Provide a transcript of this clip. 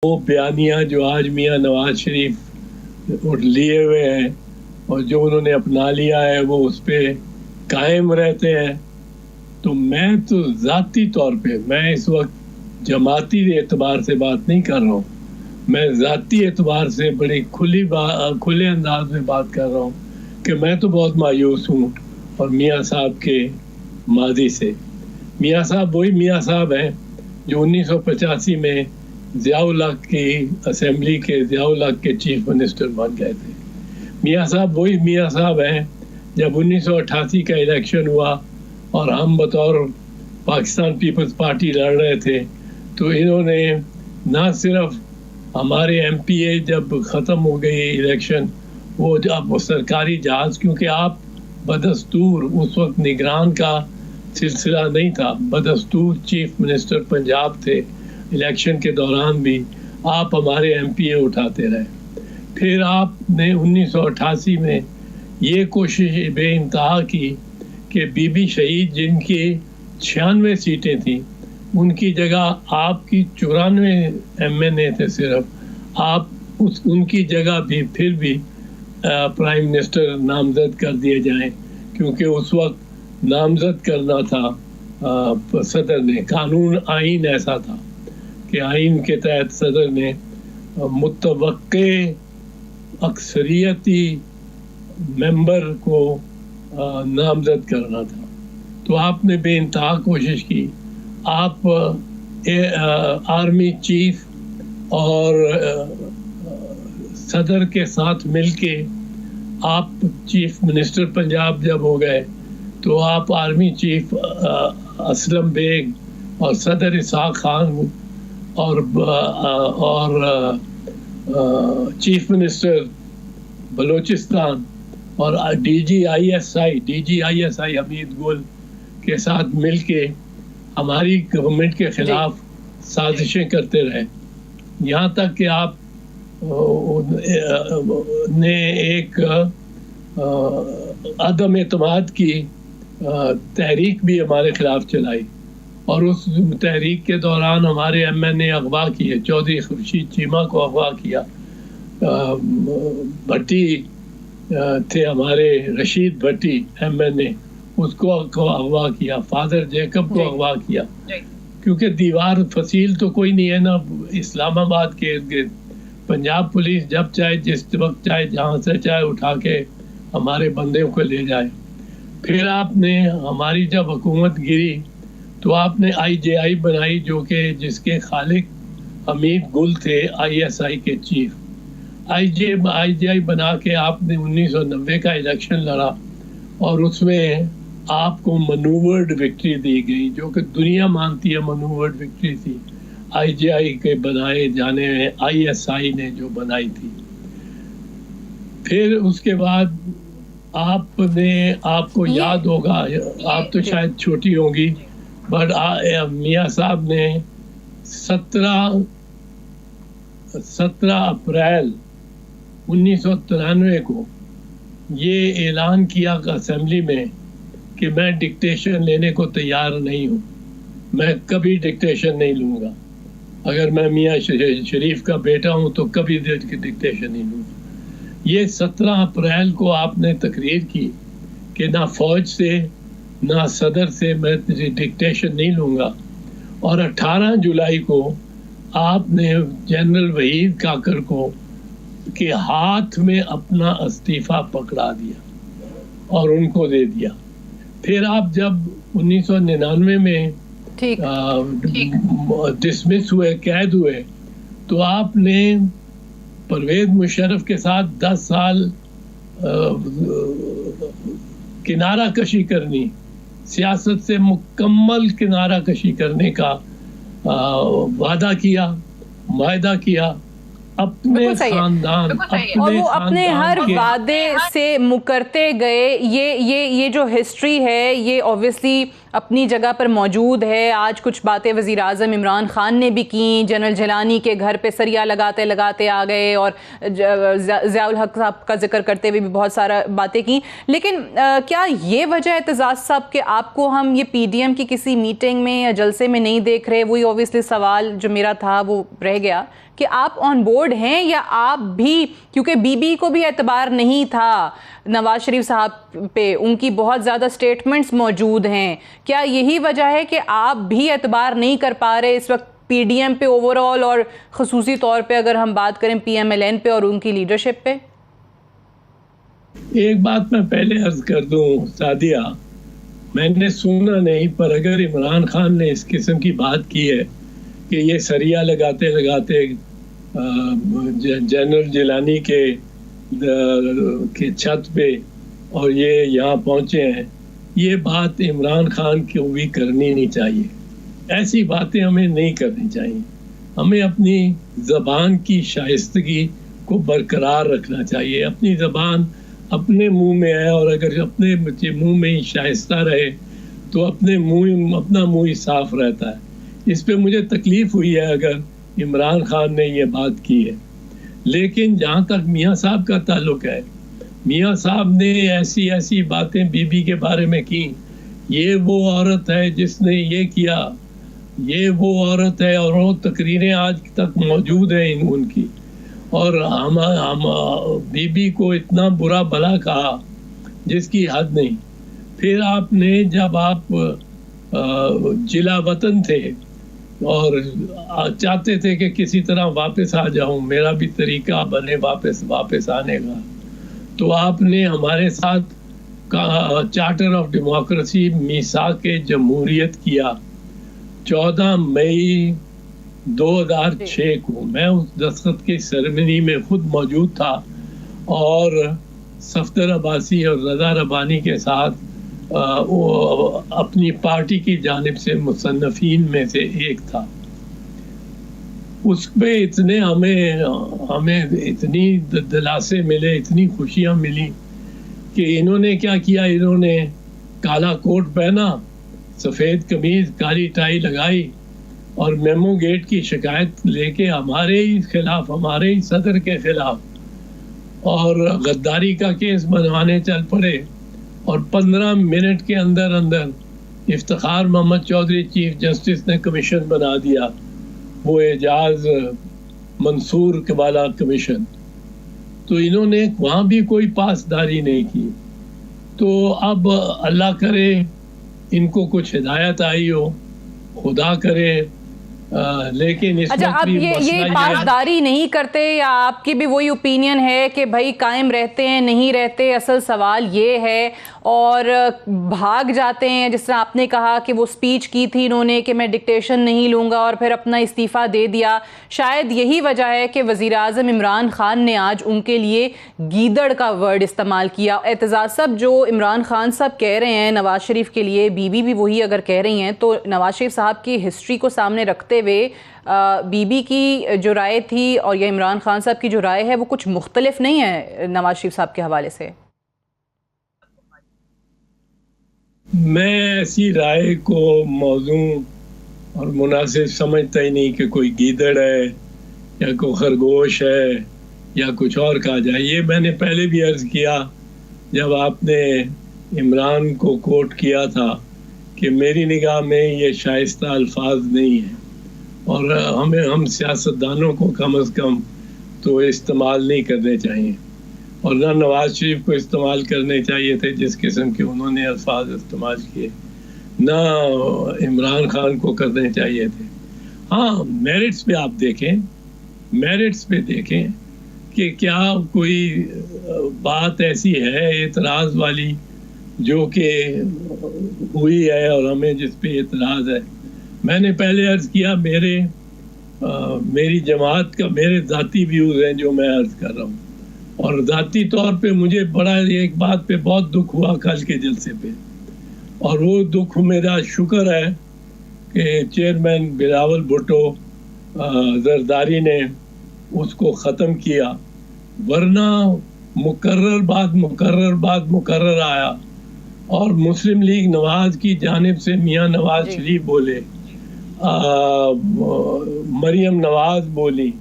وہ بیانیاں جو آج میاں نواز شریف لیے ہوئے ہیں اور جو انہوں نے اپنا لیا ہے وہ اس پہ قائم رہتے ہیں. تو میں تو ذاتی طور پہ میں اس وقت جماعتی اعتبار سے بات نہیں کر رہا ہوں, میں ذاتی اعتبار سے بڑی کھلے انداز میں بات کر رہا ہوں کہ میں تو بہت مایوس ہوں اور میاں صاحب کے ماضی سے. میاں صاحب وہی میاں صاحب ہیں جو 1985 میں ضیاء الحق کی اسمبلی کے ضیاء الحق کے چیف منسٹر بن گئے تھے. میاں صاحب وہی میاں صاحب ہیں جب 1988 کا الیکشن ہوا اور ہم بطور پاکستان پیپلز پارٹی لڑ رہے تھے تو انہوں نے نہ صرف ہمارے ایم پی اے جب ختم ہو گئی الیکشن, وہ جب وہ سرکاری جہاز, کیونکہ آپ بدستور اس وقت نگران کا سلسلہ نہیں تھا, بدستور چیف منسٹر پنجاب تھے, الیکشن کے دوران بھی آپ ہمارے ایم پی اے اٹھاتے رہے. پھر آپ نے 1988 میں یہ کوشش بے انتہا کی کہ بی بی شہید جن کی 96 سیٹیں تھیں ان کی جگہ آپ کی 94 ایم این اے تھے صرف, آپ ان کی جگہ بھی پھر بھی پرائم منسٹر نامزد کر دیے جائیں, کیونکہ اس وقت نامزد کرنا تھا صدر نے, قانون آئین ایسا تھا کہ آئین کے تحت صدر نے متوقع اکثریتی ممبر کو نامزد کرنا تھا. تو آپ نے بے انتہا کوشش کی, آپ آرمی چیف اور صدر کے ساتھ مل کے آپ چیف منسٹر پنجاب جب ہو گئے تو آپ آرمی چیف اسلم بیگ اور صدر اسحاق خان اور چیف منسٹر بلوچستان اور D G I S I حمید گل کے ساتھ مل کے ہماری گورنمنٹ کے خلاف سازشیں کرتے رہے, یہاں تک کہ آپ نے ایک عدم اعتماد کی تحریک بھی ہمارے خلاف چلائی اور اس تحریک کے دوران ہمارے ایم این اے اغوا کیے, چودھری خورشید چیمہ کو اغوا کیا, بھٹی تھے ہمارے رشید بھٹی ایم این اے, اس کو اغوا کیا, فادر جیکب کو اغوا کیا, کیونکہ دیوار فصیل تو کوئی نہیں ہے نا اسلام آباد کے ارد گرد. پنجاب پولیس جب چاہے جس وقت چاہے جہاں سے چاہے اٹھا کے ہمارے بندوں کو لے جائے. پھر آپ نے ہماری جب حکومت گری تو آپ نے آئی جے آئی بنائی جو کہ جس کے خالق حمید گل تھے, آئی ایس آئی کے چیف. آئی جے آئی بنا کے آپ نے 1990 کا الیکشن لڑا اور اس میں آپ کو منوورڈ وکٹری دی گئی جو کہ دنیا مانتی ہے منوورڈ وکٹری تھی. آئی جے آئی کے بنائے جانے میں آئی ایس آئی نے جو بنائی تھی. پھر اس کے بعد آپ کو یاد ہوگا, آپ تو شاید چھوٹی ہوں گی, بٹ میاں صاحب نے 17 اپریل 1993 کو یہ اعلان کیا اسمبلی میں کہ میں ڈکٹیشن لینے کو تیار نہیں ہوں, میں کبھی ڈکٹیشن نہیں لوں گا, اگر میں میاں شریف کا بیٹا ہوں تو کبھی ڈکٹیشن نہیں لوں گا. یہ 17 اپریل کو آپ نے تقریر کی کہ نہ فوج سے نہ صدر سے میں ڈکٹیشن نہیں لوں گا, اور 18 جولائی کو آپ نے جنرل وحید کاکر کو کے ہاتھ میں اپنا استعفیٰ پکڑا دیا اور ان کو دے دیا. پھر آپ جب 1999 میں ڈسمس ہوئے, قید ہوئے, تو آپ نے پرویز مشرف کے ساتھ 10 سال کنارہ کشی کرنی, سیاست سے مکمل کنارہ کشی کرنے کا وعدہ کیا, معاہدہ کیا اپنے خاندان, اور وہ اپنے ہر وعدے سے مکرتے گئے. یہ جو ہسٹری ہے یہ اوبویسلی اپنی جگہ پر موجود ہے. آج کچھ باتیں وزیر اعظم عمران خان نے بھی کی, جنرل جیلانی کے گھر پہ سریا لگاتے آ گئے اور ضیاء الحق صاحب کا ذکر کرتے ہوئے بھی بہت سارا باتیں کی. لیکن کیا یہ وجہ اعتزاز صاحب کہ آپ کو ہم یہ پی ڈی ایم کی کسی میٹنگ میں یا جلسے میں نہیں دیکھ رہے, وہی اوبویسلی سوال جو میرا تھا وہ رہ گیا کہ آپ آن بورڈ ہیں یا آپ بھی, کیونکہ بی بی کو بھی اعتبار نہیں تھا نواز شریف صاحب پہ, ان کی بہت زیادہ سٹیٹمنٹس موجود ہیں, کیا یہی وجہ ہے کہ آپ بھی اعتبار نہیں کر پا رہے اس وقت پی ڈی ایم پہ اوور آل, اور خصوصی طور پہ اگر ہم بات کریں پی ایم ایل این پہ اور ان کی لیڈرشپ پہ؟ ایک بات میں پہلے عرض کر دوں سعدیہ, میں نے سنا نہیں, پر اگر عمران خان نے اس قسم کی بات کی ہے کہ یہ سریا لگاتے لگاتے جنرل جیلانی کے چھت پہ اور یہ یہاں پہنچے ہیں, یہ بات عمران خان کو بھی کرنی نہیں چاہیے. ایسی باتیں ہمیں نہیں کرنی چاہیے. ہمیں اپنی زبان کی شائستگی کو برقرار رکھنا چاہیے. اپنی زبان اپنے منہ میں ہے, اور اگر اپنے منہ میں ہی شائستہ رہے تو اپنا منہ ہی صاف رہتا ہے. اس پہ مجھے تکلیف ہوئی ہے اگر عمران خان نے یہ بات کی ہے. لیکن جہاں تک میاں صاحب کا تعلق ہے, میاں صاحب نے ایسی باتیں بی بی کے بارے میں کی. یہ وہ عورت ہے جس نے یہ کیا, یہ وہ عورت ہے, اور وہ تقریریں آج تک موجود ہیں ان کی. اور ہم بی بی کو اتنا برا بھلا کہا جس کی حد نہیں. پھر آپ نے جب آپ جلا وطن تھے اور چاہتے تھے کہ کسی طرح واپس آ جاؤں, میرا بھی طریقہ بنے واپس آنے کا, تو آپ نے ہمارے ساتھ چارٹر آف ڈیموکریسی میثاق جمہوریت کیا 14 مئی 2006 کو. میں اس دستخط کی سیریمنی میں خود موجود تھا, اور صفدر عباسی اور رضا ربانی کے ساتھ وہ اپنی پارٹی کی جانب سے مصنفین میں سے ایک تھا. اس پہ اتنے ہمیں اتنی دلاسے ملے, اتنی خوشیاں ملی کہ انہوں نے کیا کیا, انہوں نے کالا کوٹ پہنا, سفید قمیض, کالی ٹائی لگائی, اور میمو گیٹ کی شکایت لے کے ہمارے ہی خلاف, ہمارے ہی صدر کے خلاف, اور غداری کا کیس بنوانے چل پڑے. اور 15 منٹ کے اندر افتخار محمد چودھری چیف جسٹس نے کمیشن بنا دیا, وہ اعجاز منصور والا کمیشن. تو انہوں نے وہاں بھی کوئی پاسداری نہیں کی. تو اب اللہ کرے ان کو کچھ ہدایت آئی ہو, خدا کرے. لیکن اس اچھا, اب یہ پاسداری نہیں کرتے, یا آپ کی بھی وہی اوپینین ہے کہ بھائی قائم رہتے ہیں نہیں رہتے؟ اصل سوال یہ ہے, اور بھاگ جاتے ہیں, جس طرح آپ نے کہا کہ وہ سپیچ کی تھی انہوں نے کہ میں ڈکٹیشن نہیں لوں گا, اور پھر اپنا استعفیٰ دے دیا. شاید یہی وجہ ہے کہ وزیر اعظم عمران خان نے آج ان کے لیے گیدڑ کا ورڈ استعمال کیا. اعتزاز صاحب, جو عمران خان صاحب کہہ رہے ہیں نواز شریف کے لیے, بی بی بھی وہی اگر کہہ رہی ہیں, تو نواز شریف صاحب کی ہسٹری کو سامنے رکھتے ہوئے بی بی کی جو رائے تھی اور یہ عمران خان صاحب کی جو رائے ہے وہ کچھ مختلف نہیں ہے نواز شریف صاحب کے حوالے سے؟ میں ایسی رائے کو موزوں اور مناسب سمجھتا ہی نہیں کہ کوئی گیدڑ ہے یا کوئی خرگوش ہے یا کچھ اور کہا جائے. یہ میں نے پہلے بھی عرض کیا جب آپ نے عمران کو کوٹ کیا تھا کہ میری نگاہ میں یہ شائستہ الفاظ نہیں ہیں, اور ہم سیاستدانوں کو کم از کم تو استعمال نہیں کرنے چاہیے, اور نہ نواز شریف کو استعمال کرنے چاہیے تھے جس قسم کے انہوں نے الفاظ استعمال کیے, نہ عمران خان کو کرنے چاہیے تھے. ہاں, میرٹس پہ آپ دیکھیں, میرٹس پہ دیکھیں کہ کیا کوئی بات ایسی ہے اعتراض والی جو کہ ہوئی ہے اور ہمیں جس پہ اعتراض ہے. میں نے پہلے عرض کیا میری جماعت کا میرے ذاتی ویوز ہیں جو میں عرض کر رہا ہوں, اور ذاتی طور پہ مجھے بڑا ایک بات پہ بہت دکھ ہوا کل کے جلسے پہ, اور وہ دکھ میرا شکر ہے کہ چیئرمین بلاول بھٹو زرداری نے اس کو ختم کیا, ورنہ مقرر آیا, اور مسلم لیگ نواز کی جانب سے میاں نواز شریف بولے, مریم نواز بولی,